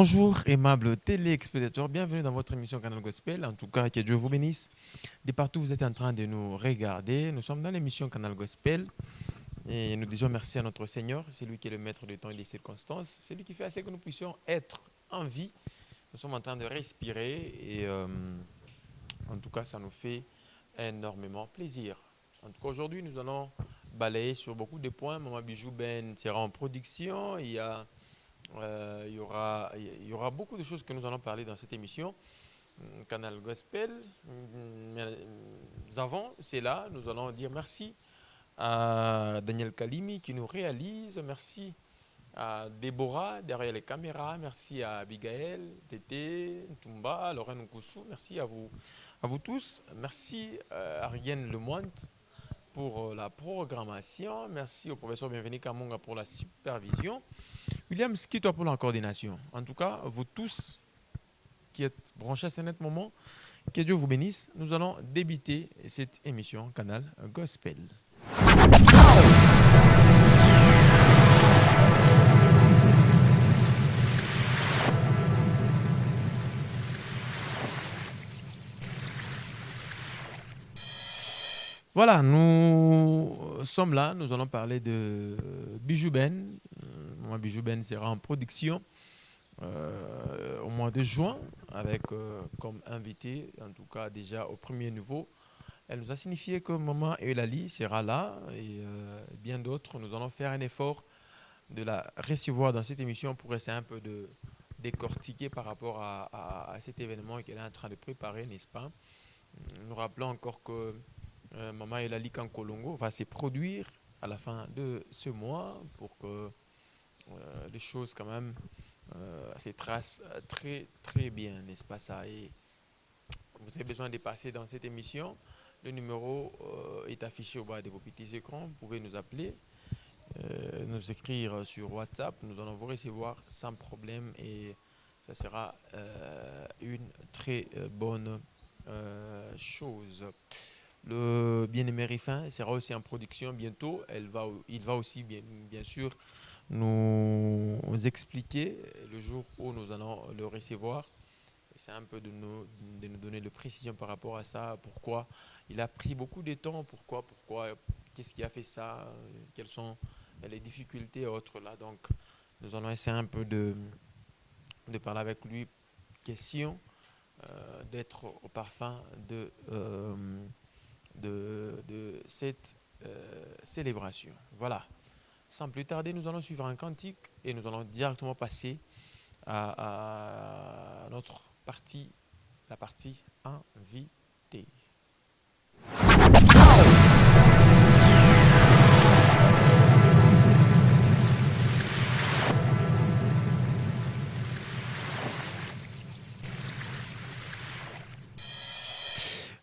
Bonjour, aimable téléspectateurs, bienvenue dans votre émission Canal Gospel. En tout cas, que Dieu vous bénisse. De partout où vous êtes en train de nous regarder, nous sommes dans l'émission Canal Gospel et nous disons merci à notre Seigneur. C'est lui qui est le maître du temps et des circonstances. C'est lui qui fait assez que nous puissions être en vie. Nous sommes en train de respirer et en tout cas, ça nous fait énormément plaisir. En tout cas, aujourd'hui, nous allons balayer sur beaucoup de points. Maman Bijou Ben sera en production. Il y aura beaucoup de choses que nous allons parler dans cette émission. Canal Gospel. Nous avons, c'est là, nous allons dire merci à Daniel Kalimi qui nous réalise. Merci à Déborah derrière les caméras. Merci à Abigail, Tété, Tumba, Lorraine Nkoussou. Merci à vous tous. Merci à Ariane Lemoine pour la programmation. Merci au professeur Bienvenu Kamunga pour la supervision. William Skito pour la coordination. En tout cas, vous tous qui êtes branchés à ce net moment, que Dieu vous bénisse. Nous allons débuter cette émission Canal Gospel. Voilà, nous sommes là, nous allons parler de Bijou Ben. Moi, Bijou Ben sera en production au mois de juin avec comme invité, en tout cas déjà au premier niveau. Elle nous a signifié que Maman Eulalie sera là et bien d'autres. Nous allons faire un effort de la recevoir dans cette émission pour essayer un peu de décortiquer par rapport à cet événement qu'elle est en train de préparer, n'est-ce pas? Nous rappelons encore que Maman Eulalie Kankolongo va se produire à la fin de ce mois pour que les choses quand même se tracent très très bien, n'est-ce pas ça? Et vous avez besoin de passer dans cette émission. Le numéro est affiché au bas de vos petits écrans. Vous pouvez nous appeler, nous écrire sur WhatsApp. Nous allons vous recevoir sans problème et ça sera une très bonne chose. Le bien-aimé Rifin sera aussi en production bientôt. Il va aussi bien sûr nous expliquer le jour où nous allons le recevoir. C'est un peu de nous donner de précision par rapport à ça, pourquoi il a pris beaucoup de temps, qu'est-ce qui a fait ça, quelles sont les difficultés et autres là. Donc, nous allons essayer un peu de parler avec lui, question d'être au parfum de cette célébration. Voilà. Sans plus tarder, nous allons suivre un cantique et nous allons directement passer à notre partie, la partie invitée.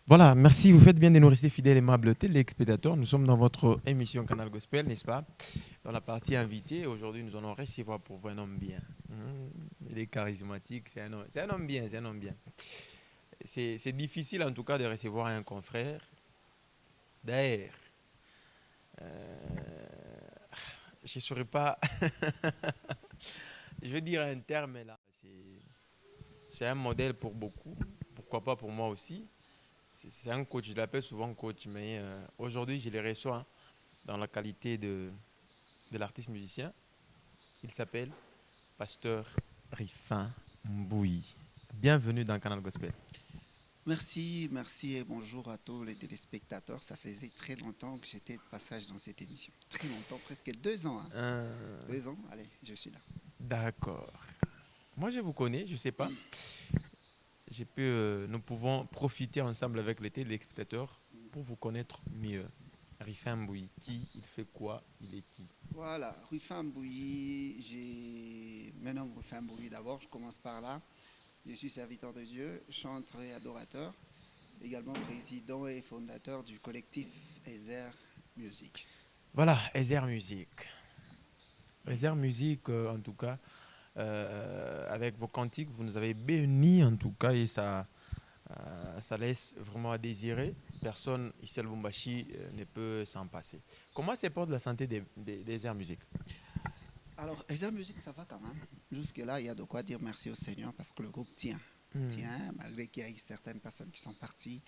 Voilà, merci, vous faites bien de nous rester fidèles, aimables téléspectateurs. Nous sommes dans votre émission Canal Gospel, n'est-ce pas? Dans la partie invitée, aujourd'hui, nous allons recevoir pour vous un homme bien. Il est charismatique, c'est un homme bien, c'est un homme bien. C'est difficile en tout cas de recevoir un confrère. D'ailleurs, je ne saurais pas, je vais dire un terme là, c'est un modèle pour beaucoup, pourquoi pas pour moi aussi. C'est un coach, je l'appelle souvent coach, mais aujourd'hui je le reçois dans la qualité de l'artiste musicien. Il s'appelle Pasteur Rifin Mboui. Bienvenue dans Canal Gospel. Merci, merci et bonjour à tous les téléspectateurs. Ça faisait très longtemps que j'étais de passage dans cette émission. Très longtemps, presque 2 ans. 2 ans, allez, je suis là. D'accord. Moi je vous connais, je ne sais pas. Nous pouvons profiter ensemble avec les téléspectateurs pour vous connaître mieux. Rifin Mboui, qui, il fait quoi, il est qui? Voilà, Rufin Bouilly, j'ai... Maintenant, Rufin Bouilly d'abord, je commence par là. Je suis serviteur de Dieu, chanteur et adorateur, également président et fondateur du collectif Ezer Music. Voilà, Ezer Music. Ezer Music, en tout cas, avec vos cantiques, vous nous avez bénis en tout cas et ça laisse vraiment à désirer. Personne ici à Lubumbashi ne peut s'en passer. Comment se porte la santé des Ezer Music? Alors, Ezer Music, ça va quand même. Jusque-là, il y a de quoi dire merci au Seigneur parce que le groupe tient. Hmm. Tient, malgré qu'il y a eu certaines personnes qui sont parties.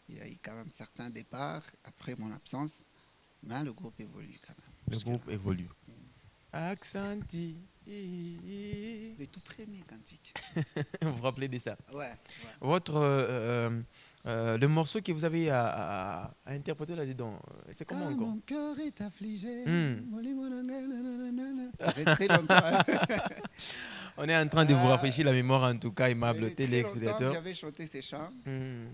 Il y a eu quand même certains départs après mon absence. Mais le groupe évolue quand même. Le Jusque-là. groupe évolue. Mm. Accenti. Le tout premier cantique. Vous vous rappelez de ça? Ouais, ouais. Votre, le morceau que vous avez à interpréter là-dedans, c'est comment Quand encore? mon cœur est affligé. Hmm. Ça fait très longtemps. Hein. On est en train de vous Ah, rafraîchir la mémoire, en tout cas, ça aimable fait très longtemps que téléexpédiateur. j'avais chanté ces chants. Hmm.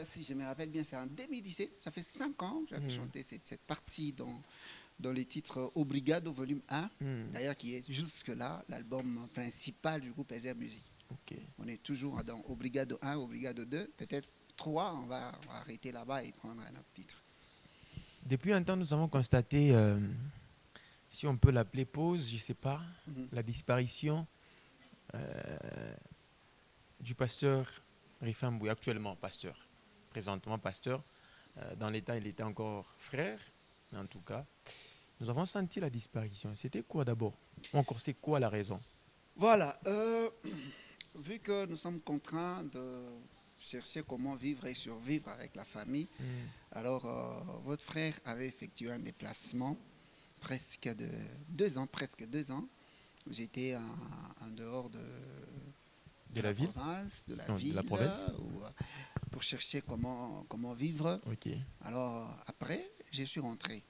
Si je me rappelle bien, c'est en 2017. Ça fait 5 ans que j'avais Hmm. chanté cette partie dans les titres Obrigado volume 1. Hmm. D'ailleurs, qui est jusque-là l'album principal du groupe Ezer Music. Ok. On est toujours dans Obrigado 1, Obrigado 2. Peut-être 3, on va arrêter là-bas et prendre un autre titre. Depuis un temps, nous avons constaté, si on peut l'appeler pause, je ne sais pas, Mhm. la disparition du pasteur Rifamboué, actuellement pasteur, présentement pasteur. Dans l'état, il était encore frère, mais en tout cas, nous avons senti la disparition. C'était quoi d'abord? Ou encore, c'est quoi la raison? Voilà. Vu que nous sommes contraints de chercher comment vivre et survivre avec la famille, Hmm. alors votre frère avait effectué un déplacement presque de 2 ans, presque 2 ans. J'étais en dehors De la ville? province, de la Non, de la ville, province? pour chercher comment vivre. Ok. Alors après, je suis rentré.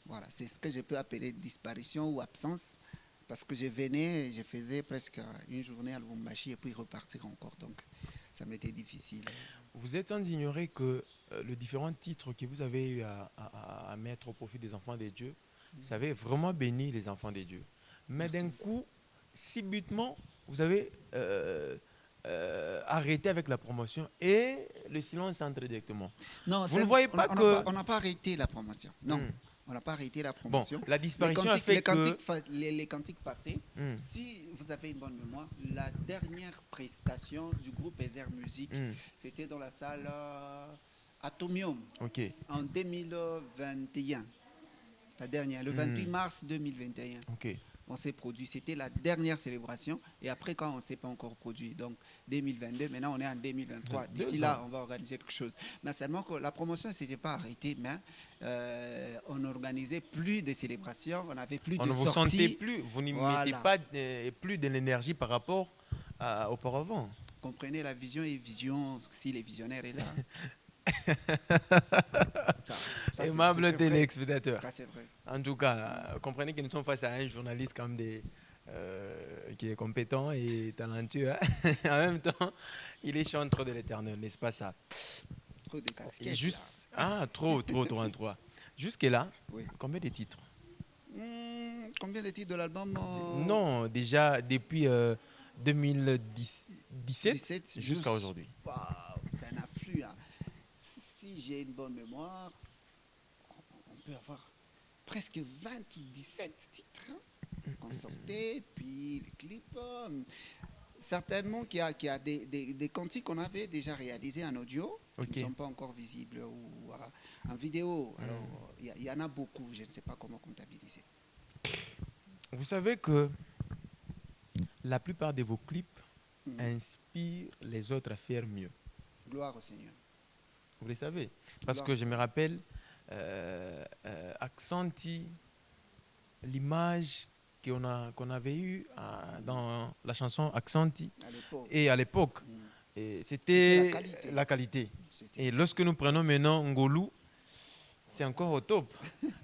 Voilà, c'est ce que je peux appeler disparition ou absence, parce que je venais, je faisais presque une journée à Lubumbashi et puis repartir encore. Donc ça m'était difficile. Vous êtes sans ignorer que les différents titres que vous avez eu à mettre au profit des enfants de Dieu, ça avait vraiment béni les enfants de Dieu. Mais Merci. d'un coup, subitement, vous avez arrêté avec la promotion et le silence est entré directement. Non, Vous ne voyez on pas n'a que... on n'a pas arrêté la promotion. Non, Hmm. on n'a pas arrêté la Bon, promotion. la disparition a fait Les que... cantiques, les cantiques passés, Hmm. si vous avez une bonne mémoire, la dernière prestation du groupe Ezer Music, Hmm. c'était dans la salle Atomium Ok. en 2021. La dernière, le 28 mars 2021. Ok. On s'est produit. C'était la dernière célébration. Et après, quand on ne s'est pas encore produit, donc 2022, maintenant on est en 2023. D'ici là, on va organiser quelque chose. Mais seulement que la promotion ne s'était pas arrêtée, mais on n'organisait plus de célébrations, on n'avait plus On de ne vous sorties. sentez plus, vous n'y mettez Voilà. pas plus de l'énergie par rapport à auparavant. Comprenez la vision et vision si les visionnaires est là. Ça, Aimable c'est vrai. téléexpédiateur. Ça, c'est vrai. En tout cas, comprenez que nous sommes face à un journaliste comme qui est compétent et talentueux. Hein. En même temps, il est chantre de l'éternel, n'est-ce pas ça? Trop de casquettes. Juste, ah, trop. Jusque-là, Oui. combien de titres? Combien de titres de l'album Non, déjà depuis 2017 17 jusqu'à aujourd'hui. Waouh, c'est un afflux. Hein. Si j'ai une bonne mémoire, on peut avoir presque 20 ou 17 titres qu'on sortait, puis les clips. Certainement qu'il y a des cantiques qu'on avait déjà réalisés en audio, qui ne sont pas encore visibles, ou en vidéo. Alors, il y en a beaucoup, je ne sais pas comment comptabiliser. Vous savez que la plupart de vos clips inspirent les autres à faire mieux. Gloire au Seigneur. Vous le savez. Parce que je me rappelle, Accenti, l'image qu'on avait eue dans la chanson Accenti, et à l'époque, c'était la qualité. Et lorsque nous prenons maintenant Ngolou, c'est encore au top.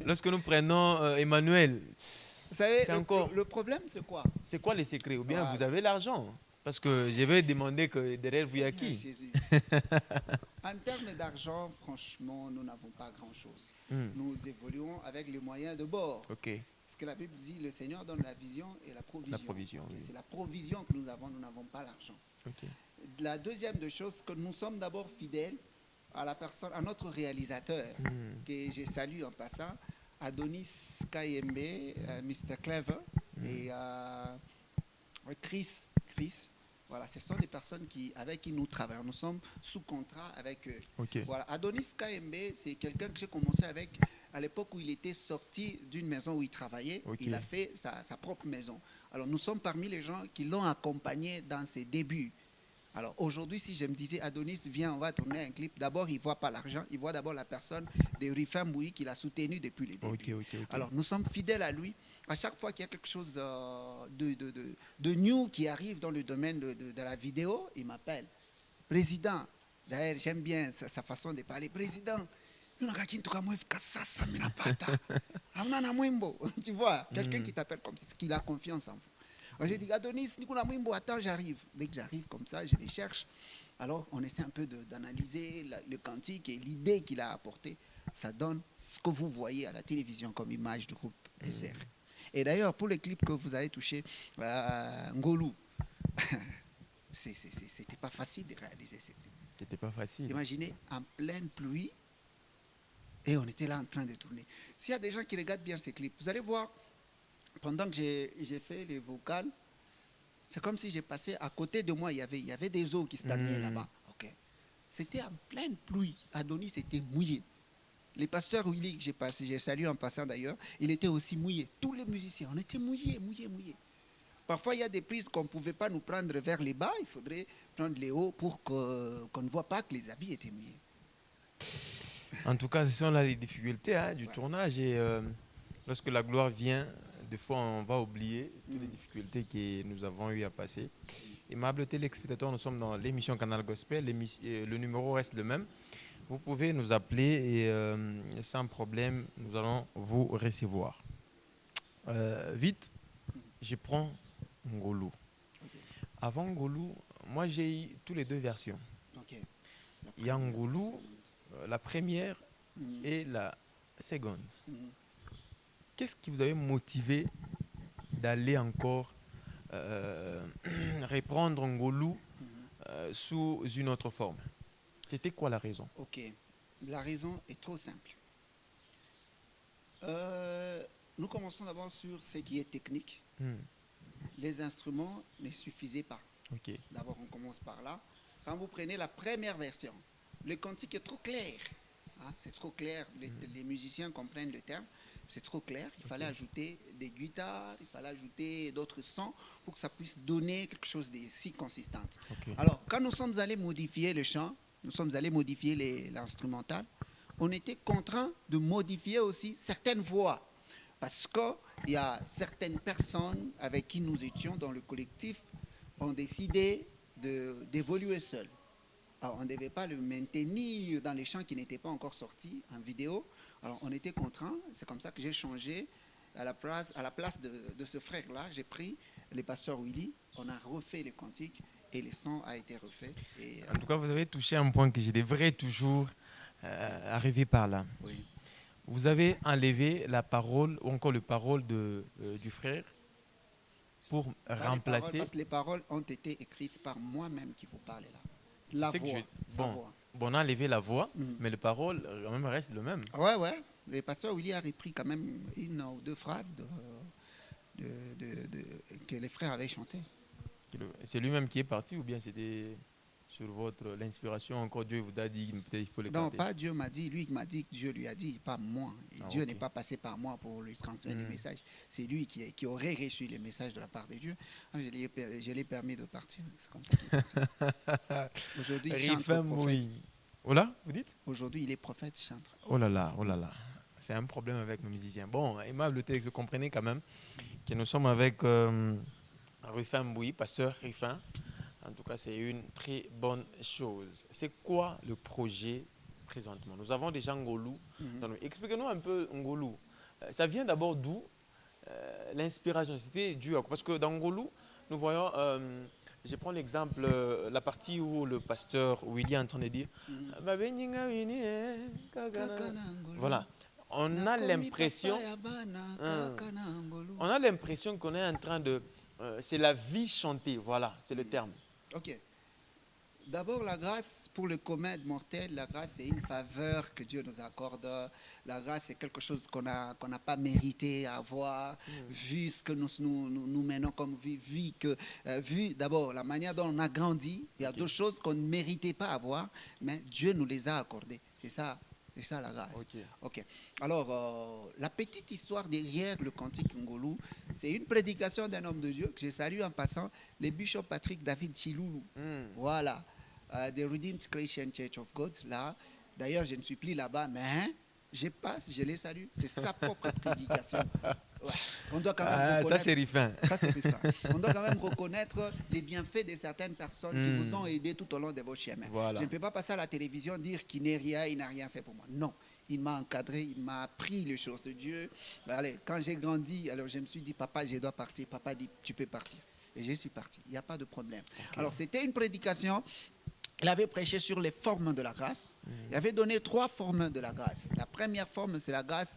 Lorsque nous prenons Emmanuel, vous savez, le problème, c'est quoi? C'est quoi les secrets? Ou bien vous avez l'argent? Parce que je vais demander que derrière vous, il y a qui? Jésus. En termes d'argent, franchement, nous n'avons pas grand-chose. Nous évoluons avec les moyens de bord. Okay. Parce que la Bible dit, le Seigneur donne la vision et la provision. La provision, oui. C'est la provision que nous n'avons pas l'argent. Okay. La deuxième des choses, que nous sommes d'abord fidèles à la personne, à notre réalisateur, que je salue en passant, Adonis Kayembe, Mr. Clever, et Chris. Voilà, ce sont des personnes avec qui nous travaillons. Nous sommes sous contrat avec eux. Okay. Voilà. Adonis Kayembe, c'est quelqu'un que j'ai commencé avec à l'époque où il était sorti d'une maison où il travaillait, Ok. il a fait sa propre maison. Alors nous sommes parmi les gens qui l'ont accompagné dans ses débuts. Alors aujourd'hui, si je me disais, Adonis, viens, on va tourner un clip, d'abord, il ne voit pas l'argent, il voit d'abord la personne de Rifin Bouy qui l'a soutenu depuis les Ok, débuts. ok, ok. Alors nous sommes fidèles à lui. À chaque fois qu'il y a quelque chose de new qui arrive dans le domaine de la vidéo, il m'appelle. Président, d'ailleurs, j'aime bien sa façon de parler. Président, tu vois, quelqu'un qui t'appelle comme ça, qui a confiance en vous. Moi, j'ai dit, Adonis, Nicolas Mwimbo, attends, j'arrive. Dès que j'arrive comme ça, je les cherche. Alors, on essaie un peu d'analyser le cantique et l'idée qu'il a apportée. Ça donne ce que vous voyez à la télévision comme image du groupe SR. Et d'ailleurs, pour les clips que vous avez touchés, Ngolou, c'était pas facile de réaliser ces clips. C'était pas facile. Imaginez, en pleine pluie, et on était là en train de tourner. S'il y a des gens qui regardent bien ces clips, vous allez voir, pendant que j'ai fait les vocales, c'est comme si j'ai passé à côté de moi, il y avait des eaux qui stagnaient là-bas. Okay. C'était en pleine pluie. Adonis était mouillé. Les pasteurs Willy que j'ai salué en passant d'ailleurs, il était aussi mouillé. Tous les musiciens, on était mouillés. Parfois, il y a des prises qu'on ne pouvait pas nous prendre vers les bas. Il faudrait prendre les hauts pour qu'on ne voit pas que les habits étaient mouillés. En tout cas, ce sont là les difficultés du tournage. Et lorsque la gloire vient, des fois, on va oublier toutes les difficultés que nous avons eu à passer. Aimables téléspectateurs, nous sommes dans l'émission Canal Gospel. Le numéro reste le même. Vous pouvez nous appeler et sans problème, nous allons vous recevoir. Vite, je prends Ngolou. Okay. Avant Ngolou, moi j'ai eu toutes les deux versions. Okay. Il y a Ngolou, la première et la seconde. Qu'est-ce qui vous avait motivé d'aller encore reprendre Ngolou sous une autre forme? C'était quoi la raison? Ok, la raison est trop simple. Nous commençons d'abord sur ce qui est technique. Les instruments ne suffisaient pas. Okay. D'abord, on commence par là. Quand vous prenez la première version, le cantique est trop clair. Hein, c'est trop clair. Les musiciens comprennent le terme. C'est trop clair. Il fallait ajouter des guitares, il fallait ajouter d'autres sons pour que ça puisse donner quelque chose de si consistant. Okay. Alors, quand nous sommes allés modifier le chant, nous sommes allés modifier l'instrumental, on était contraint de modifier aussi certaines voix. Parce qu'il y a certaines personnes avec qui nous étions dans le collectif ont décidé d'évoluer seuls. Alors, on ne devait pas le maintenir dans les chants qui n'étaient pas encore sortis en vidéo. Alors, on était contraint. C'est comme ça que j'ai changé à la place de ce frère-là. J'ai pris le pasteur Willy. On a refait les cantiques et le son a été refait. Et, en tout cas, vous avez touché un point que je devrais toujours arriver par là. Oui. Vous avez enlevé la parole, ou encore les paroles du frère pour remplacer. Parce que les paroles ont été écrites par moi-même qui vous parle là. La voix, voix. Bon, on a enlevé la voix, mais les paroles quand même restent le même. Ouais. Le pasteur Willy a repris quand même une ou deux phrases que les frères avaient chantées. C'est lui-même qui est parti ou bien c'était sur l'inspiration, encore Dieu vous a dit peut-être il faut le Non, canter? pas Dieu m'a dit, lui qui m'a dit que Dieu lui a dit, pas moi. Et Dieu n'est pas passé par moi pour lui transmettre des messages. C'est lui qui aurait reçu les messages de la part de Dieu. Alors, je l'ai permis de partir. C'est comme ça qu'il est parti. Aujourd'hui, il chante prophète. Oh là, vous dites? Aujourd'hui, il est prophète, chantre. Oh là là. C'est un problème avec nos musiciens. Bon, aimable texte, vous comprenez quand même que nous sommes avec Rufin Bouy, pasteur Rufin. En tout cas, c'est une très bonne chose. C'est quoi le projet présentement? Nous avons déjà Ngolou. Expliquez-nous un peu Ngolou. Ça vient d'abord d'où l'inspiration? C'était dû à quoi? Parce que dans Ngolou, nous voyons, je prends l'exemple, la partie où le pasteur Willy est en train de dire voilà. On a l'impression qu'on est en train de... c'est la vie chantée, voilà, c'est le terme. Ok. D'abord, la grâce, pour le commun mortel, la grâce, c'est une faveur que Dieu nous accorde. La grâce, c'est quelque chose qu'on n'a pas mérité à avoir, vu ce que nous menons comme vie. Vu d'abord la manière dont on a grandi, il y a d'autres choses qu'on ne méritait pas à avoir, mais Dieu nous les a accordées. C'est ça C'est ça la grâce. Ok. Ok. Alors, la petite histoire derrière le cantique Ngolu, c'est une prédication d'un homme de Dieu que je salue en passant, le bishop Patrick David Chiloulou. Hmm. Voilà. The Redeemed Christian Church of God. Là, d'ailleurs, je ne suis plus là-bas, mais hein, je passe, je les salue. C'est sa propre prédication. Ouais. On doit quand même Ah, ça reconnaître. c'est rifin. Ça, c'est plus fin. On doit quand même reconnaître les bienfaits de certaines personnes qui vous ont aidé tout au long de vos chemins. Voilà. Je ne peux pas passer à la télévision dire qu'il n'est rien, il n'a rien fait pour moi. Non, il m'a encadré, il m'a appris les choses de Dieu. Allez, quand j'ai grandi, alors je me suis dit, papa, je dois partir. Papa dit, tu peux partir. Et je suis parti. Il n'y a pas de problème. Ok. Alors, c'était une prédication. Il avait prêché sur les formes de la grâce. Il avait donné 3 formes de la grâce. La première forme, c'est la grâce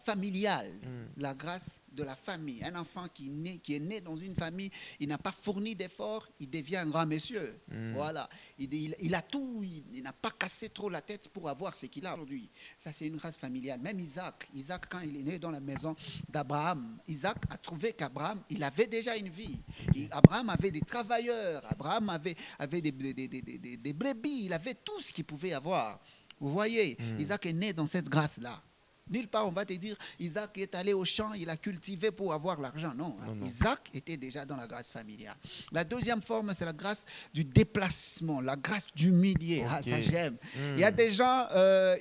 familiale, la grâce de la famille. Un enfant qui est né dans une famille, il n'a pas fourni d'efforts, il devient un grand monsieur. Voilà. Il a tout, il n'a pas cassé trop la tête pour avoir ce qu'il a aujourd'hui. Ça, c'est une grâce familiale. Même Isaac, quand il est né dans la maison d'Abraham, Isaac a trouvé qu'Abraham, il avait déjà une vie. Abraham avait des travailleurs, Abraham avait des brebis, il avait tout ce qu'il pouvait avoir. Vous voyez, Isaac est né dans cette grâce-là. Nulle part on va te dire, Isaac est allé au champ, il a cultivé pour avoir l'argent. Non, Non. Isaac était déjà dans la grâce familiale. La deuxième forme, c'est la grâce du déplacement, la grâce d'humilier. Ok. Ah, ça j'aime. Il y a des gens,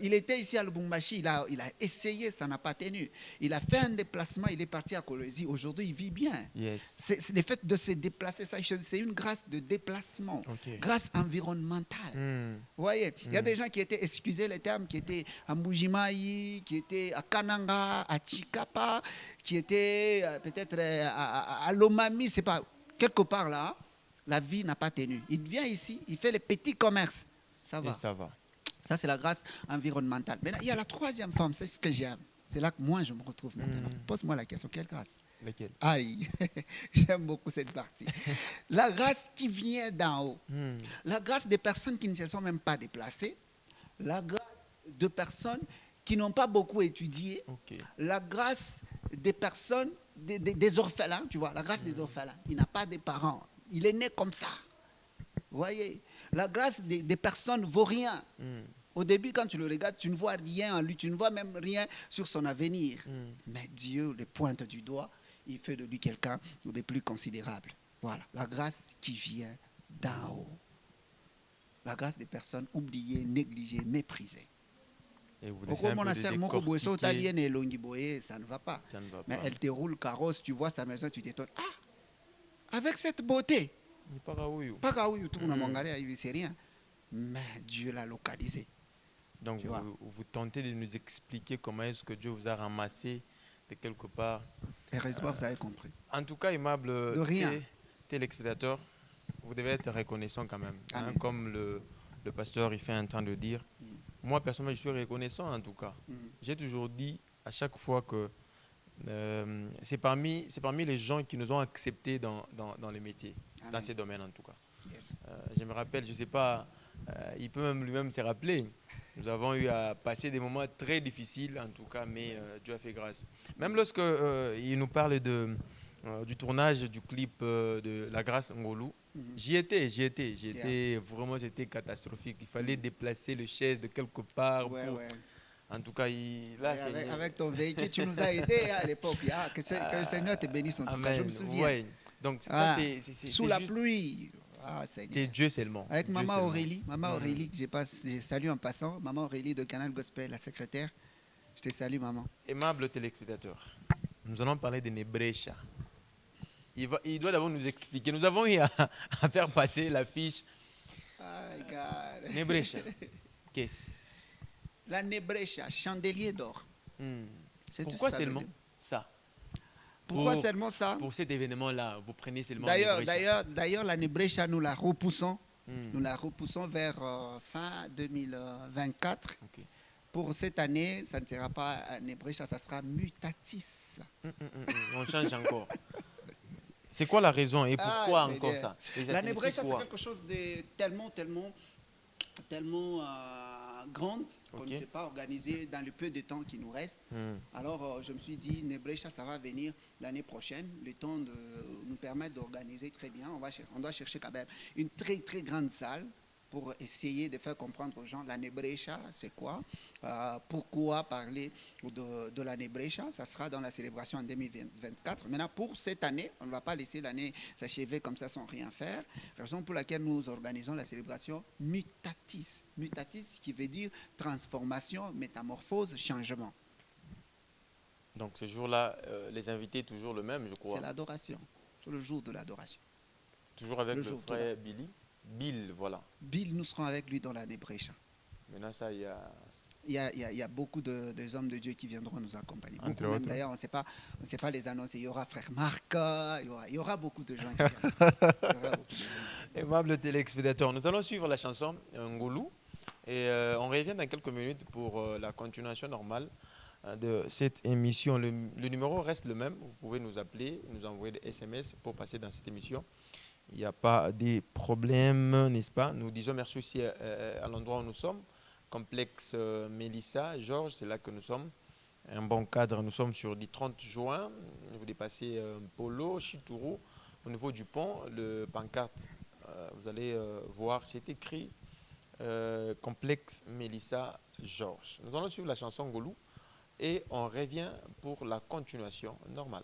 il était ici à Lubumbashi, il a essayé, ça n'a pas tenu. Il a fait un déplacement, il est parti à Kolwezi. Aujourd'hui, il vit bien. Yes. C'est le fait de se déplacer, ça, c'est une grâce de déplacement, Ok. grâce environnementale. Vous voyez, il y a des gens qui étaient, excusez les termes, qui étaient à Mbujimayi, qui étaient à Kananga, à Chikapa, qui étaient peut-être à Lomami, c'est pas, quelque part là, la vie n'a pas tenu. Il vient ici, il fait les petits commerces, ça va. Et ça va. Ça, c'est la grâce environnementale. Maintenant, il y a la troisième forme, c'est ce que j'aime. C'est là que moi, je me retrouve maintenant. Pose-moi la question, quelle grâce? Lequel? Aïe, j'aime beaucoup cette partie. La grâce qui vient d'en haut. La grâce des personnes qui ne se sont même pas déplacées. La grâce de personnes qui n'ont pas beaucoup étudié. Ok. La grâce des personnes, des orphelins, tu vois, la grâce des orphelins. Il n'a pas de parents. Il est né comme ça. Vous voyez, la grâce des personnes vauriens. Au début, quand tu le regardes, tu ne vois rien en lui, tu ne vois même rien sur son avenir. Mais Dieu le pointe du doigt, il fait de lui quelqu'un de plus considérable. Voilà, la grâce qui vient d'en haut. La grâce des personnes oubliées, négligées, méprisées. Et vous Pourquoi essayez mon un peu de affaire, décortiquer. ça ne va pas. Ça ne va Mais pas. elle te roule carrosse, tu vois sa maison, tu t'étonnes. Ah, avec cette beauté, Il part à où? pas qu'à où il tourne à Mongaré, c'est rien. Mais Dieu l'a localisé. Donc Tu vois. vous tentez de nous expliquer comment est-ce que Dieu vous a ramassé de quelque part. Heureusement, vous avez compris. En tout cas, aimable De rien. téléspectateur, vous devez être reconnaissant quand même. Hein, Amen. comme le pasteur il fait un temps de dire. Moi, personnellement, je suis reconnaissant en tout cas. J'ai toujours dit à chaque fois que c'est parmi les gens qui nous ont acceptés dans les métiers, Amen. dans ces domaines en tout cas. Yes. Je me rappelle, je ne sais pas, il peut même lui-même se rappeler. Nous avons eu à passer des moments très difficiles, en tout cas, mais Dieu a fait grâce. Même lorsque il nous parle du tournage du clip de La Grâce Ngolu, j'y étais, vraiment, c'était catastrophique. Il fallait déplacer le chaise de quelque part. Ouais, ouais. En tout cas, là, c'est... Avec ton véhicule, tu nous as aidés à l'époque. Que le Seigneur te bénisse en tout cas, je me souviens. Ouais. Donc, ça, c'est sous la pluie. Ah, c'est Seigneur. Dieu seulement. Avec Dieu Maman seulement. Aurélie, que j'ai salué en passant. Maman Aurélie de Canal Gospel, la secrétaire. Je te salue, maman. Aimable téléspectateur, nous allons parler de Nebrecha. Il doit d'abord nous expliquer. Nous avons eu à faire passer l'affiche. Oh, God. Nebrecha, qu'est-ce? La Nebrecha, chandelier d'or. C'est Pourquoi tout ça, seulement veut dire. ça? Pourquoi seulement ça? Pour cet événement-là, vous prenez seulement D'ailleurs, la Nebrecha, nous la repoussons. Nous la repoussons vers fin 2024. Ok. Pour cette année, ça ne sera pas Nebrecha, ça sera Mutatis. On change encore. C'est quoi la raison et pourquoi encore ça? La Nebrecha, c'est quelque chose de tellement grande qu'on ne sait pas organiser dans le peu de temps qui nous reste. Alors, je me suis dit, Nebrecha, ça va venir l'année prochaine. Le temps de nous permettre d'organiser très bien. On doit chercher quand même une très, très grande salle pour essayer de faire comprendre aux gens l'année Brescia, c'est quoi, pourquoi parler de l'année Brescia. Ça sera dans la célébration en 2024. Maintenant, pour cette année, on ne va pas laisser l'année s'achever comme ça sans rien faire. Raison pour laquelle nous organisons la célébration Mutatis. Mutatis qui veut dire transformation, métamorphose, changement. Donc ce jour-là, les invités toujours le même, je crois. C'est l'adoration. C'est le jour de l'adoration. Toujours avec le frère Billy. Bill, voilà. Bill, nous serons avec lui dans l'année Brescia. Maintenant, ça, il y a beaucoup de hommes de Dieu qui viendront nous accompagner. Beaucoup même, d'ailleurs, on ne sait pas les annoncer. Il y aura frère Marc, il y aura beaucoup de gens qui viendront. Aimables téléspectateurs, nous allons suivre la chanson Ngolou et on revient dans quelques minutes pour la continuation normale de cette émission. Le numéro reste le même. Vous pouvez nous appeler, nous envoyer des SMS pour passer dans cette émission. Il n'y a pas de problème, n'est-ce pas? Nous disons merci aussi à l'endroit où nous sommes. Complexe Mélissa, Georges, c'est là que nous sommes. Un bon cadre, nous sommes sur le 30 juin. Vous dépassez Polo, Chitourou. Au niveau du pont, le pancarte, vous allez voir, c'est écrit Complexe Mélissa, Georges. Nous allons suivre la chanson Ngolou. Et on revient pour la continuation normale.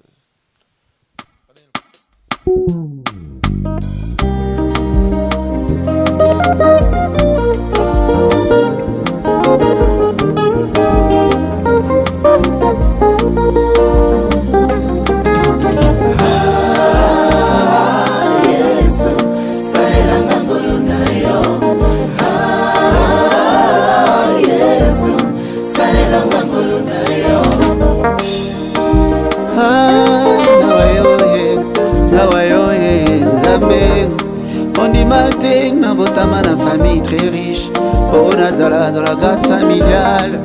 Na famille très riche, pour Nazala dans la grâce familiale.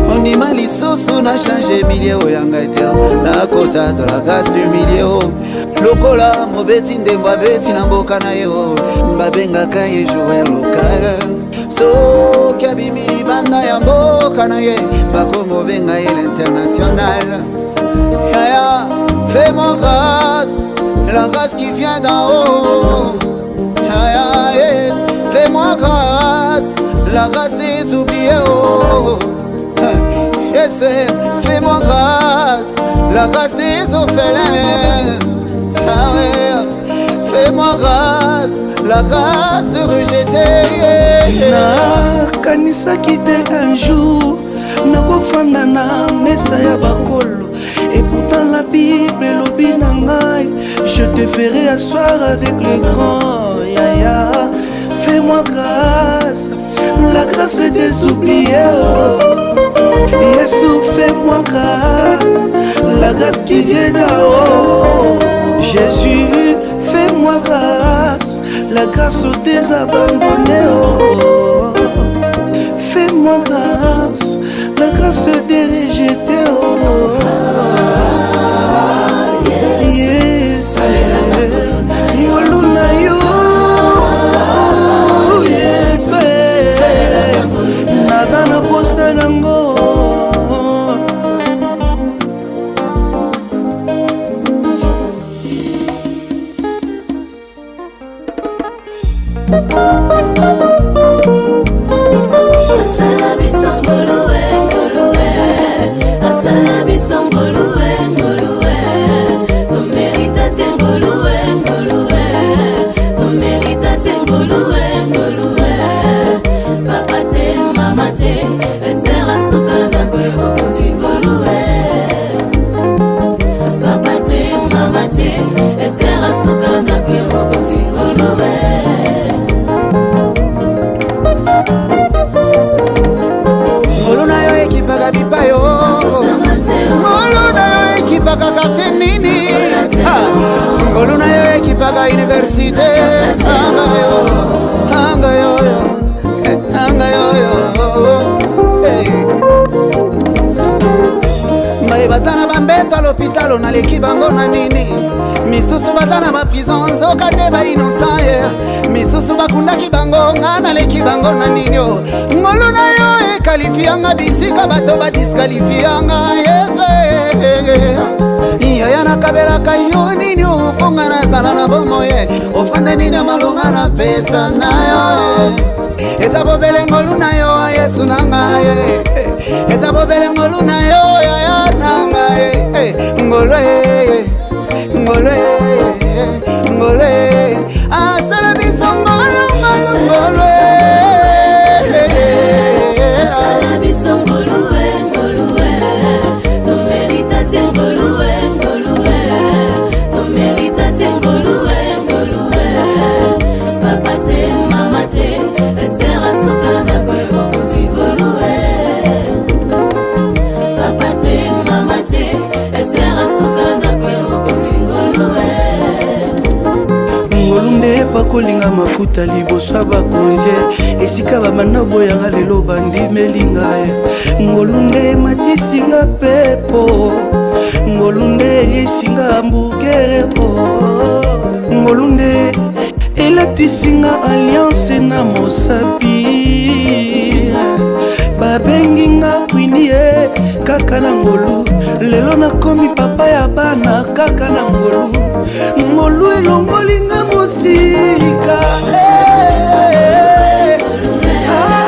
On dit mal isoso na changé milieu yanga eter na kota de la grâce du milieu. Lokola mobeti ndemba beti na mboka na yo mbabenga kaye jouer local. So kabimi banda ya mboka na ye bakomo benga ye l'international. Yaya, fais-moi grâce, la grâce qui vient d'en haut. Fais-moi grâce, la grâce des oubliés. Oh. Yes, fais-moi grâce, la grâce des orphelins. Ah ouais. Fais-moi grâce, la grâce de rejeter. Na kanisa kite un jour, na kofanda na mesa ya bakolo. Et pourtant la Bible lobi na ngai, je te ferai asseoir avec le grand Yaya. Fais-moi grâce, la grâce des oubliés. Yesu, fais-moi grâce, la grâce qui vient d'en haut. Jésus, fais-moi grâce, la grâce aux désabandonnés. Oh. Fais-moi grâce, la grâce des rejetés. Oh. Yes, Yoluna yo. Nazana posta nango. Asalabi sangolue, ngolue. Asalabi sangolue, ngolue. Tu mérites ngolue, ngolue. Tu mérites ngolue, ngolue. Papa te, mama te, Esther asukala ndakwe okozi ngolue. Papa te, mama te, Esther asukala ndakwe okozi ngolue. Ngoluna yo ekipaka bipayo. Ngoluna yo ekipaka kate nini. Ngoluna yo ekipaka universite. Anga yo, anga yo yo, anga yo yo. Mbaye bazana bambeto à l'hôpital on aleki bango na nini. Misusu bazana ba prison zoka te ba innocent. Misusu bakundaki bango ngana leki bango na nini. Ngoluna yo ekalifianga bisika bato ba disqualifianga. Yesu Yaya nakaberaka yo nini uponga na zala na bomoye. Ofande nini malonga na pesa na yo. eza bobele ngolu na yo Yesu na ngai eza bobele ngolu na yo yaya na ngai ngolu ngolu ngolu asala biso ngolu ngolu asala biso ngolu ngolu to merita ngolu ngolu to merita ngolu ngolu papa te mama te Esther asokala na kwa bokonzi ngolu papa te mama te Esther asokala na kwa bokonzi ngolu ngolu nde pakolinga mafuta liboso ya bakonje esika babanda boyanga lelo bandimeli ngai ngolu nde matisinga pepo ngolu nde eliesinga mbugere ngolu nde elatisinga alliance na mosapi babenginga kwindie kaka na ngolu lelo nakomi papa ya bana kaka na ngolu ngolu elongolinga mosika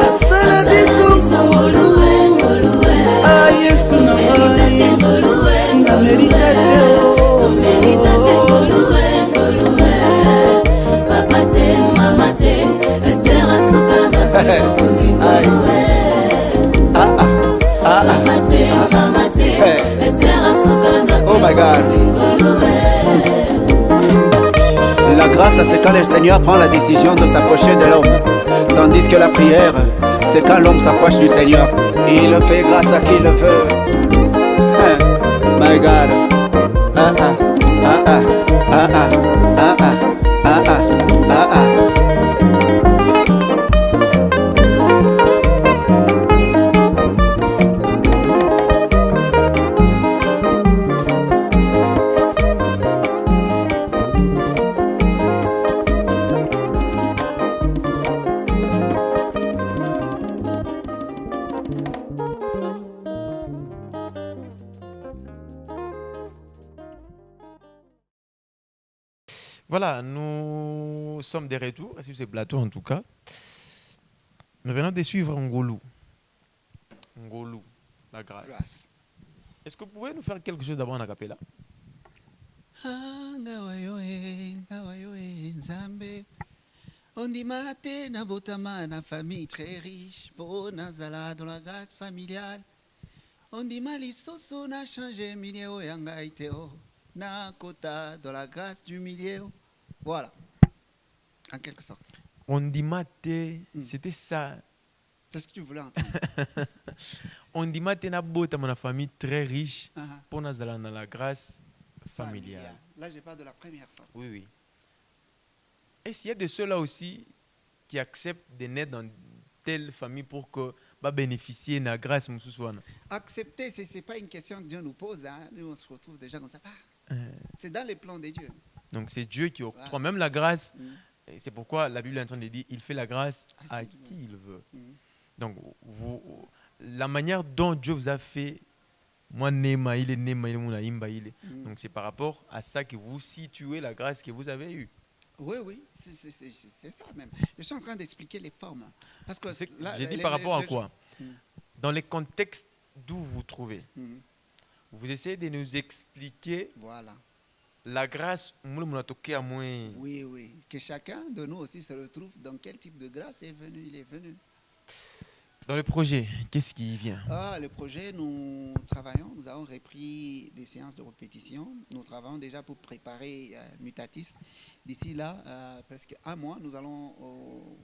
asala biso ngolu Yesu na ngai na merita te papa te mama te Esther asokala na kwa bokonzi ngolu papa te mama te Esther asokala na kwa bokonzi ngolu. La grâce, c'est quand le Seigneur prend la décision de s'approcher de l'homme. Tandis que la prière, c'est quand l'homme s'approche du Seigneur. Il le fait grâce à qui le veut. My God. Voilà, nous sommes de retour sur ce plateau en tout cas. Nous venons de suivre Ngolu. Ngolu, la grâce. Est-ce que vous pouvez nous faire quelque chose d'abord en acapella? On dit matin na botama na famille très riche, pour nazala dans la grâce familiale. On dit malisoso na changé milieu yanga iteo, na kota dans la grâce du milieu. Voilà, en quelque sorte. On dit maté, c'était ça. C'est ce que tu voulais entendre. On dit maté na botama na famille très riche, pour nazala dans la grâce familiale. Là, je parle de la première fois. Oui, oui. Est-ce qu'il y a de ceux-là aussi qui acceptent de naître dans telle famille pour que va bénéficier de la grâce? Accepter, ce n'est pas une question que Dieu nous pose. Hein. Nous, on se retrouve déjà comme ça. C'est dans les plans de Dieu. Donc, c'est Dieu qui octroie même la grâce. Et c'est pourquoi la Bible est en train de dire il fait la grâce à qui il veut. Donc, la manière dont Dieu vous a fait, moi, Nema, il est Nema, il est. Donc, c'est par rapport à ça que vous situez la grâce que vous avez eue. Oui, oui, c'est ça même. Je suis en train d'expliquer les formes. Parce que j'ai dit par rapport à quoi? Dans les contextes d'où vous vous trouvez, vous essayez de nous expliquer la grâce. Oui, oui. Que chacun de nous aussi se retrouve dans quel type de grâce il est venu. Dans le projet, qu'est-ce qui vient? Le projet, nous travaillons, nous avons repris des séances de répétition. Nous travaillons déjà pour préparer Mutatis. D'ici là, presque un mois, nous allons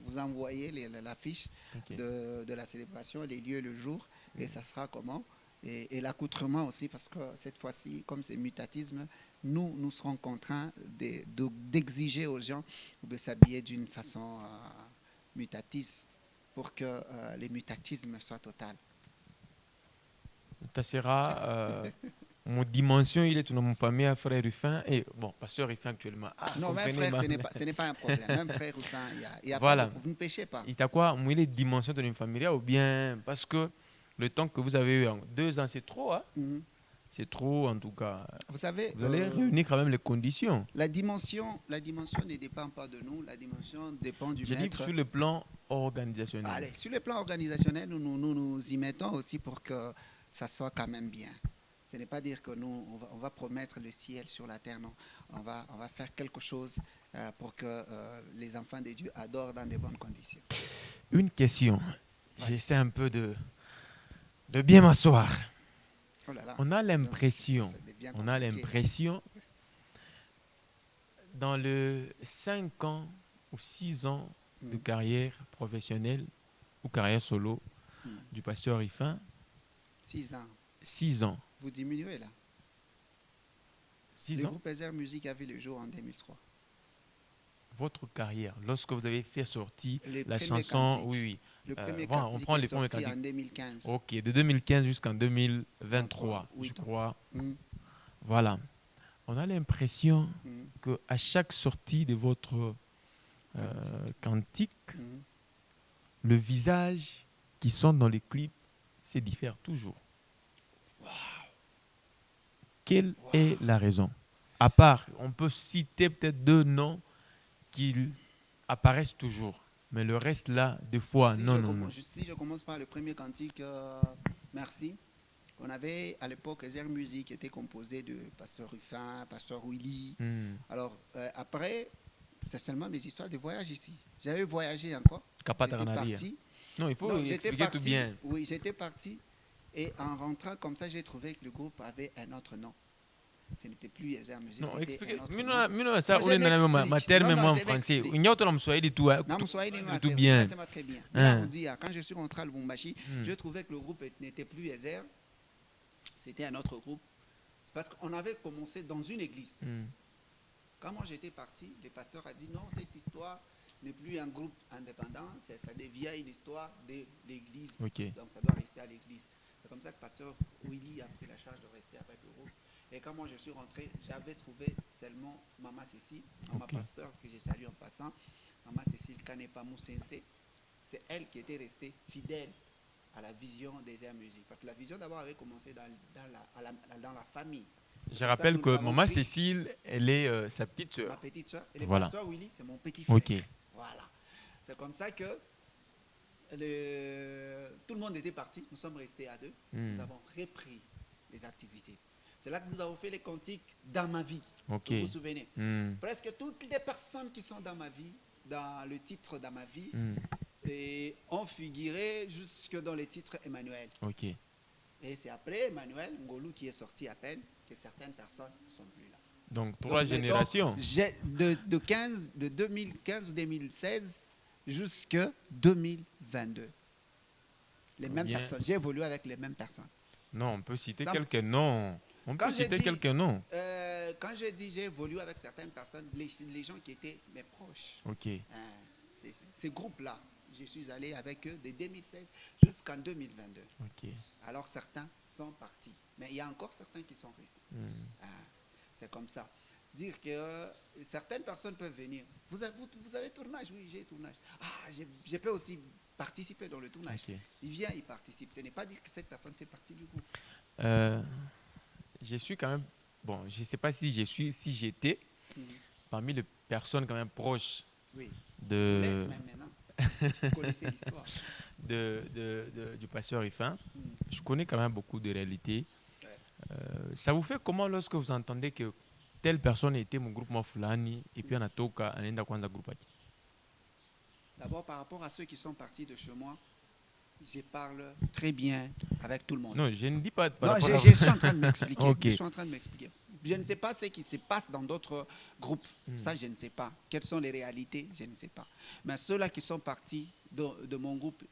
vous envoyer la fiche de la célébration, les lieux, le jour, et ça sera comment. Et l'accoutrement aussi, parce que cette fois-ci, comme c'est mutatisme, nous serons contraints d'exiger aux gens de s'habiller d'une façon mutatiste, pour que le mutatisme soit total. Ça sera mon dimension, il est dans mon famille, frère Ruffin, et bon, pasteur Ruffin actuellement. Non, même frère, ce n'est pas un problème. Même frère Ruffin, il y a voilà. Pas, vous ne péchez pas. Il t'a quoi? Moi, les dimensions de une famille, ou bien parce que le temps que vous avez eu, 2 ans, c'est trop, hein? c'est trop en tout cas. Vous savez, Vous allez réunir quand même les conditions. la dimension ne dépend pas de nous, la dimension dépend du J'ai dit maître. sur le plan organisationnel. Allez, sur le plan organisationnel, nous y mettons aussi pour que ça soit quand même bien. Ce n'est pas dire que nous, on va promettre le ciel sur la terre, non. On va faire quelque chose pour que les enfants de Dieu adorent dans de bonnes conditions. Une question. J'essaie un peu de bien m'asseoir. Oh là là. On a Donc, l'impression, ça devient compliqué. Dans le 5 ans ou 6 ans de carrière professionnelle ou carrière solo du pasteur Rifin, 6 ans. 6 ans. Vous diminuez là. 6 Le ans. groupe Ezer Musique a vu le jour en 2003. Votre carrière, lorsque vous avez fait sortir Le la premier chanson, cantique. oui. Le premier voilà, on cantique prend est les premiers sorti cantiques. en 2015. Ok, de 2015 jusqu'en 2023, je 8 ans. crois. Mm. Voilà. On a l'impression Mm. qu'à chaque sortie de votre cantique, le visage qui sont dans les clips se diffère toujours. Quelle est la raison? À part, on peut citer peut-être 2 noms qui apparaissent toujours. Mais le reste là, des fois, Si non. Si je commence par le premier cantique, merci. On avait à l'époque Ezer Musique qui était composé de Pasteur Ruffin, Pasteur Willy. Alors après, c'est seulement mes histoires de voyage ici. J'avais voyagé encore. J'étais parti. Non, il faut Donc, expliquer tout bien. Oui, j'étais parti. Et en rentrant comme ça, j'ai trouvé que le groupe avait un autre nom. Ce n'était plus Ezer Musique. Non, expliquez. Mino, ça, on est dans ma terme moi en français. Il y a autre Mswahili tout. Non, Mswahili, non, tout bien. C'est très bien. Là, on dit, quand je suis rentré à Lubumbashi, je trouvais que le groupe n'était plus Ezer. C'était un autre groupe. C'est parce qu'on avait commencé dans une église. Quand moi j'étais parti, le pasteur a dit non, cette histoire n'est plus un groupe indépendant, ça devient une histoire de l'église. Okay. Donc ça doit rester à l'église. C'est comme ça que pasteur Willy a pris la charge de rester avec le groupe. Et quand moi je suis rentré, j'avais trouvé seulement Maman Cécile, Maman Pasteur, que je salue en passant, Maman Cécile Kanepa Moussensé. C'est elle qui était restée fidèle à la vision des Ezer Musique. Parce que la vision d'abord avait commencé dans la famille. Je rappelle que Maman Cécile, elle est sa petite soeur. Ma petite soeur. Et le voilà. pasteur Willy, c'est mon petit frère. Okay. Voilà. C'est comme ça que tout le monde était parti. Nous sommes restés à 2. Nous avons repris les activités. C'est là que nous avons fait les cantiques dans ma vie. Okay. Vous vous souvenez? Presque toutes les personnes qui sont dans ma vie, dans le titre dans ma vie, et ont figuré jusque dans les titres Emmanuel. Okay. Et c'est après Emmanuel Ngolou qui est sorti à peine que certaines personnes ne sont plus là. Donc 3 générations. De 2015 ou 2016 jusqu'à 2022. Les mêmes personnes. J'ai évolué avec les mêmes personnes. Non, on peut citer quelques noms. Quand j'ai dit j'ai évolué avec certaines personnes, les gens qui étaient mes proches. Okay. Ces groupes-là, je suis allé avec eux de 2016 jusqu'en 2022. Okay. Alors certains sont partis, mais il y a encore certains qui sont restés. C'est comme ça. Dire que certaines personnes peuvent venir. Vous avez tournage? Oui, j'ai tournage. Je peux aussi participer dans le tournage. Okay. Il vient, il participe. Ce n'est pas dire que cette personne fait partie du groupe. Je suis quand même... Bon, je ne sais pas si j'étais parmi les personnes quand même proches de... Vous l'êtes même maintenant. Vous connaissez l'histoire. Du pasteur Rifin. Je connais quand même beaucoup de réalités. Ça vous fait comment lorsque vous entendez que telle personne était mon groupe Mafulani et puis Anatoka Anenda Kwanza groupe? D'abord, par rapport à ceux qui sont partis de chez moi, je parle très bien avec tout le monde. Non, je ne dis pas... Je suis en train de m'expliquer. Okay. Je suis en train de m'expliquer. Je ne sais pas ce qui se passe dans d'autres groupes. Ça, je ne sais pas. Quelles sont les réalités? Je ne sais pas. Mais ceux-là qui sont partis de mon groupe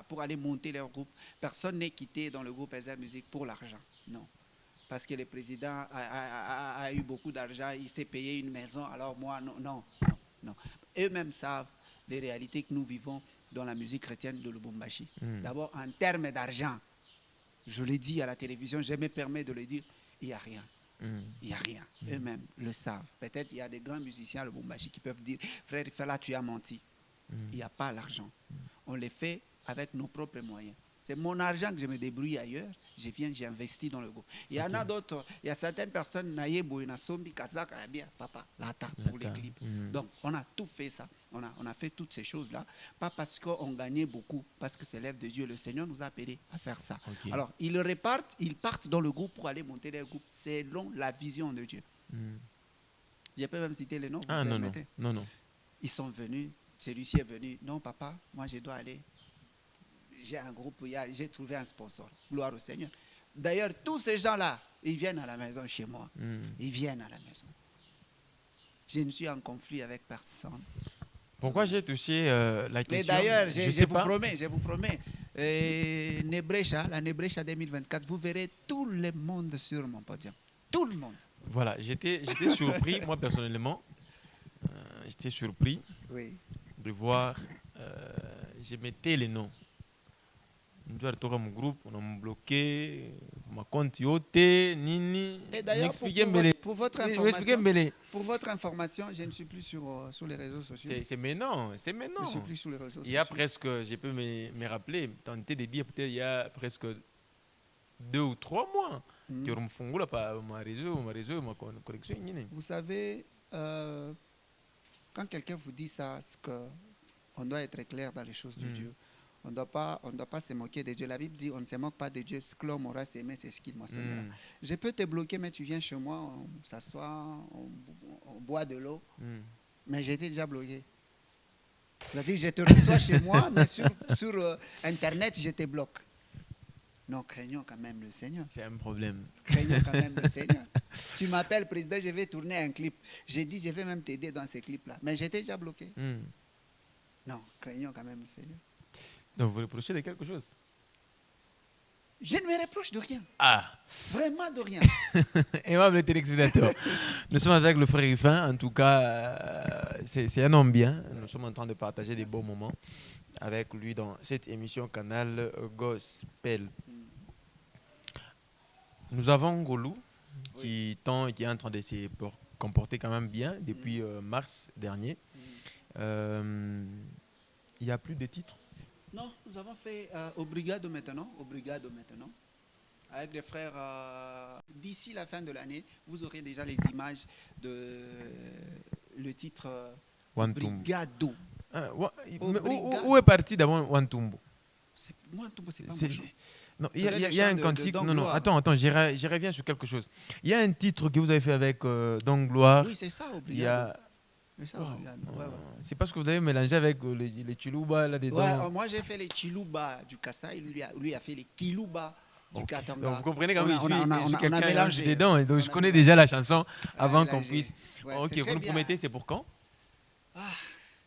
pour aller monter leur groupe, personne n'est quitté dans le groupe Ezer Musique pour l'argent. Non. Parce que le président a eu beaucoup d'argent, il s'est payé une maison, alors moi, non. Eux-mêmes savent les réalités que nous vivons dans la musique chrétienne de Lubumbashi. D'abord, en termes d'argent, je l'ai dit à la télévision, je me permets de le dire, il n'y a rien. Il n'y a rien. Eux-mêmes le savent. Peut-être il y a des grands musiciens à Lubumbashi qui peuvent dire, frère Ifala, tu as menti. Il n'y a pas l'argent. On les fait avec nos propres moyens. C'est mon argent que je me débrouille ailleurs. Je viens, j'investis dans le groupe. Il y en a d'autres, il y a certaines personnes, papa, lata pour les clips. Donc, on a tout fait ça. On a fait toutes ces choses-là. Pas parce qu'on gagnait beaucoup, parce que c'est l'œuvre de Dieu. Le Seigneur nous a appelés à faire ça. Alors, ils partent dans le groupe pour aller monter leur groupe selon la vision de Dieu. Je peux même citer les noms. Ah non, non. Ils sont venus, celui-ci est venu. Non, papa, moi je dois aller. J'ai un groupe, j'ai trouvé un sponsor. Gloire au Seigneur. D'ailleurs, tous ces gens-là, ils viennent à la maison chez moi. Ils viennent à la maison. Je ne suis en conflit avec personne. Pourquoi j'ai touché la question? Mais d'ailleurs, je vous promets, la Nebrecha 2024, vous verrez tout le monde sur mon podium. Tout le monde. Voilà, j'étais surpris, moi personnellement, j'étais surpris de voir, je mettais les noms. Nous avons mon groupe, on a bloqué, ma compte yoté, nini. Et d'ailleurs, pour votre information, je ne suis plus sur les réseaux sociaux. C'est maintenant. Je ne suis plus sur les réseaux sociaux. Il y a presque, je peux me rappeler, tenter de dire peut-être il y a presque 2 ou 3 mois. Vous savez, quand quelqu'un vous dit ça, on doit être clair dans les choses de Dieu. On ne doit pas se moquer de Dieu. La Bible dit on ne se moque pas de Dieu. Ce que l'homme aura s'aimé, c'est ce qu'il moissonnera. Je peux te bloquer, mais tu viens chez moi, on s'assoit, on boit de l'eau. Mais j'étais déjà bloqué. C'est-à-dire je te reçois chez moi, mais sur Internet, je te bloque. Non, craignons quand même le Seigneur. C'est un problème. Craignons quand même le Seigneur. Tu m'appelles président, je vais tourner un clip. J'ai dit, je vais même t'aider dans ces clips-là. Mais j'étais déjà bloqué. Non, craignons quand même le Seigneur. Donc vous reprochez de quelque chose? Je ne me reproche de rien. Vraiment de rien. Aimable téléspectateur, nous sommes avec le frère Rufin. En tout cas, c'est un homme bien. Nous sommes en train de partager des bons moments avec lui dans cette émission Canal Gospel. Nous avons Golou qui est en train de se comporter quand même bien depuis mars dernier. Il n'y a plus de titres? Non, nous avons fait Obrigado maintenant, avec des frères. D'ici la fin de l'année, vous aurez déjà les images de le titre Obrigado. Où est parti d'abord Wantumbo? Wantumbo, c'est pas mon chant. Non, il y a un cantique. Non, attends, je reviens sur quelque chose. Il y a un titre que vous avez fait avec Don Gloire. Oui, c'est ça, Obrigado. C'est parce que vous avez mélangé avec les Chiluba là-dedans. Moi j'ai fait les Chiluba du Kassai, lui a fait les Kiluba du Katanga. Donc vous comprenez quand même, je suis quelqu'un mélangé dedans, donc je connais déjà la chanson avant qu'on puisse. Ok, vous nous promettez, c'est pour quand?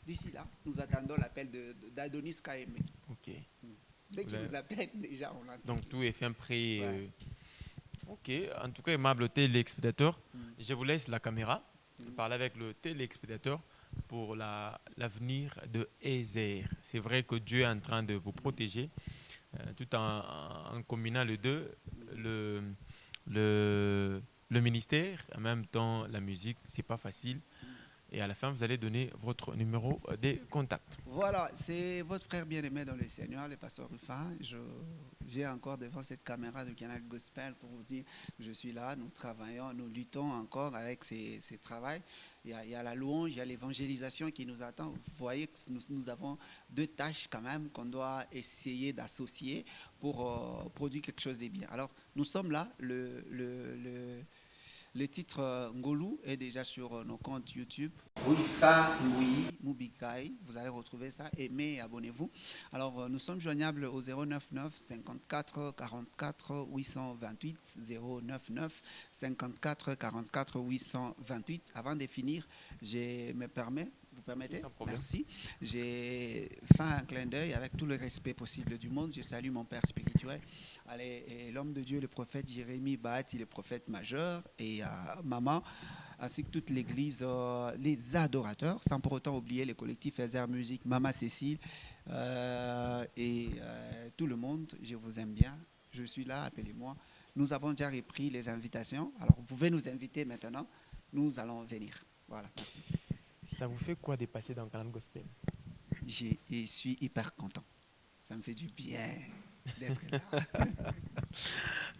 D'ici là, nous attendons l'appel d'Adonis Kaeme. Ok. Dès qu'il nous appelle, déjà on lance. Donc tout est fait prêt. Ok, en tout cas, aimable téléspectateur, je vous laisse la caméra. Parler avec le téléspectateur pour l'avenir de Ezer. C'est vrai que Dieu est en train de vous protéger tout en combinant les deux, le ministère, en même temps la musique, c'est pas facile. Et à la fin, vous allez donner votre numéro de contact. Voilà, c'est votre frère bien-aimé dans le Seigneur, le pasteur Rufin. J'ai encore devant cette caméra de Canal Gospel pour vous dire que je suis là, nous travaillons, nous luttons encore avec ces travaux. Il y a la louange, il y a l'évangélisation qui nous attend. Vous voyez que nous avons 2 tâches quand même qu'on doit essayer d'associer pour produire quelque chose de bien. Alors, nous sommes là, le titre Ngolou est déjà sur nos comptes YouTube. Rufin Mubikai, vous allez retrouver ça. Aimez et abonnez-vous. Alors, nous sommes joignables au 099 54 44 828. 099 54 44 828. Avant de finir, vous permettez? Merci. J'ai fait un clin d'œil avec tout le respect possible du monde. Je salue mon père spirituel, l'homme de Dieu, le prophète Jérémie Bahati, le prophète majeur, et maman, ainsi que toute l'église, les adorateurs, sans pour autant oublier les collectifs Ezer Musique, Maman Cécile et tout le monde. Je vous aime bien. Je suis là, appelez-moi. Nous avons déjà repris les invitations. Alors, vous pouvez nous inviter maintenant. Nous allons venir. Voilà, merci. Ça vous fait quoi de passer dans le Canal Gospel? Je suis hyper content. Ça me fait du bien. d'être là.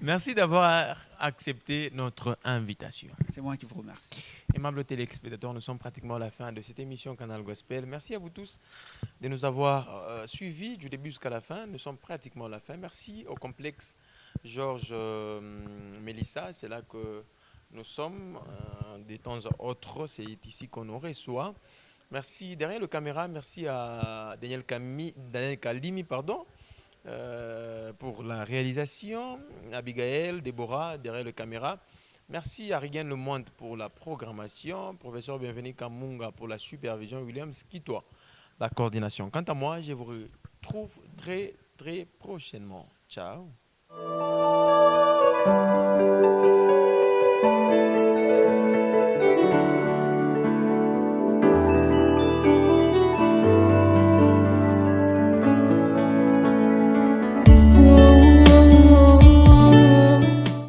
Merci d'avoir accepté notre invitation. C'est moi qui vous remercie. Aimables téléspectateurs, nous sommes pratiquement à la fin de cette émission Canal Gospel. Merci à vous tous de nous avoir suivis du début jusqu'à la fin. Nous sommes pratiquement à la fin. Merci au complexe Georges Mélissa. C'est là que nous sommes de temps à autre. C'est ici qu'on nous reçoit. Merci derrière le caméra. Merci à Daniel Kalimi, pardon. Pour la réalisation, Abigail, Déborah derrière le caméra. Merci à Rigen Lemoine pour la programmation, professeur Bienvenu Kamunga pour la supervision, William Skitoa, la coordination. Quant à moi, je vous retrouve très prochainement. Ciao.